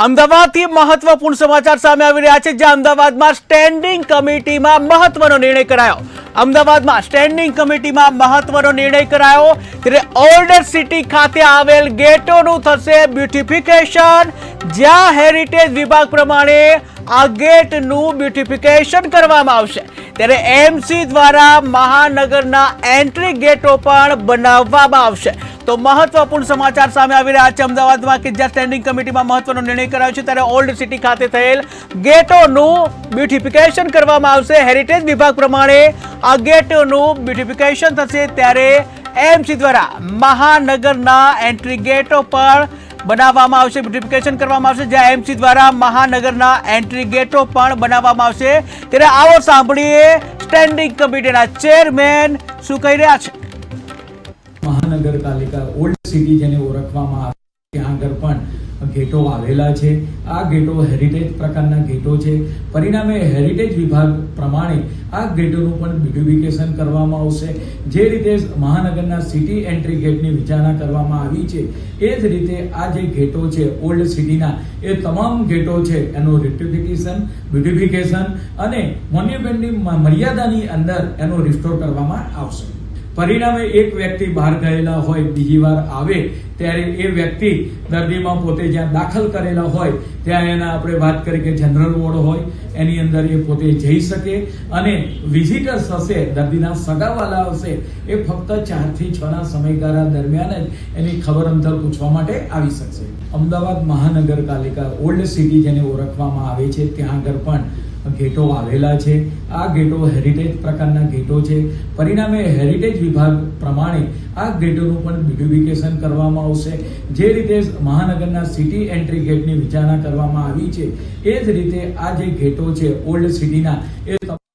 અમદાવાદથી મહત્વપૂર્ણ સમાચાર સામે આવી રહ્યા છે, જ્યાં અમદાવાદમાં સ્ટેન્ડિંગ કમિટીમાં મહત્વનો નિર્ણય કરાયો. અમદાવાદમાં સ્ટેન્ડિંગ કમિટીમાં મહત્વનો નિર્ણય કરાયો ત્યારે ઓલ્ડ સિટી ખાતે આવેલ ગેટોનું થશે બ્યુટિફિકેશન. જ્યાં હેરિટેજ વિભાગ પ્રમાણે આ ગેટનું બ્યુટિફિકેશન કરવામાં આવશે, ત્યારે એમસી દ્વારા મહાનગરના એન્ટ્રી ગેટો પણ બનાવવામાં આવશે. તો મહત્વપૂર્ણ સમાચાર સામે આવી રહ્યા છે અમદાવાદમાં, કે જ્યાં સ્ટેન્ડિંગ કમિટીમાં મહત્વનો નિર્ણય કરાયો છે, ત્યારે ઓલ્ડ સિટી ખાતે થયેલ ગેટોનું બ્યુટિફિકેશન કરવામાં આવશે. હેરિટેજ વિભાગ પ્રમાણે આ ગેટોનું બ્યુટિફિકેશન થશે, ત્યારે એમસી દ્વારા મહાનગરના એન્ટ્રી ગેટો પણ બનાવવામાં આવશે, બ્યુટિફિકેશન કરવામાં આવશે. જ્યાં એમસી દ્વારા મહાનગરના એન્ટ્રી ગેટો પણ બનાવવામાં આવશે. ત્યારે આવો સાંભળીએ સ્ટેન્ડિંગ કમિટીના ચેરમેન શું કહી રહ્યા છે. મહાનગરપાલિકા ઓલ્ડ સિટી જેને ઓળખવામાં આવે ત્યાં આગળ પણ ગેટો આવેલા છે. આ ગેટો હેરિટેજ પ્રકારના ગેટો છે. પરિણામે હેરિટેજ વિભાગ પ્રમાણે આ ગેટોનું પણ બ્યુટિફિકેશન કરવામાં આવશે. જે રીતે મહાનગરના સિટી એન્ટ્રી ગેટની વિચારણા કરવામાં આવી છે, એ જ રીતે આ જે ગેટો છે ઓલ્ડ સિટીના, એ તમામ ગેટો છે એનું રેક્ટિફિકેશન, બ્યુટિફિકેશન અને મોન્યુમેન્ટની મર્યાદાની અંદર એનો રિસ્ટોર કરવામાં આવશે. પરિણામે એક વ્યક્તિ બહાર ગયેલા હોય, બીજી વાર આવે ત્યારે એ વ્યક્તિ દર્દીમાં પોતે જ્યાં દાખલ કરેલા હોય ત્યાં એના આપણે વાત કરીએ કે જનરલ વોર્ડ હોય એની અંદર એ પોતે જઈ શકે, અને વિઝિટર્સ હશે, દર્દીના સગાવાલા હશે, એ ફક્ત 4 થી 6 ના સમયગાળા દરમિયાન જ એની ખબર અંતર પૂછવા માટે આવી શકશે. અમદાવાદ મહાનગરપાલિકા ઓલ્ડ સિટી જેને ઓળખવામાં આવે છે ત્યાં આગળ પણ ગેટો આવેલા છે. આ ગેટો હેરિટેજ પ્રકારના ગેટો છે. પરિણામે હેરિટેજ વિભાગ પ્રમાણે આ ગેટોનું પણ બ્યુટિફિકેશન કરવામાં આવશે. જે રીતે મહાનગરના સિટી એન્ટ્રી ગેટની વિચારણા કરવામાં આવી છે, એ જ રીતે આ જે ગેટો છે ઓલ્ડ સિટીના, એ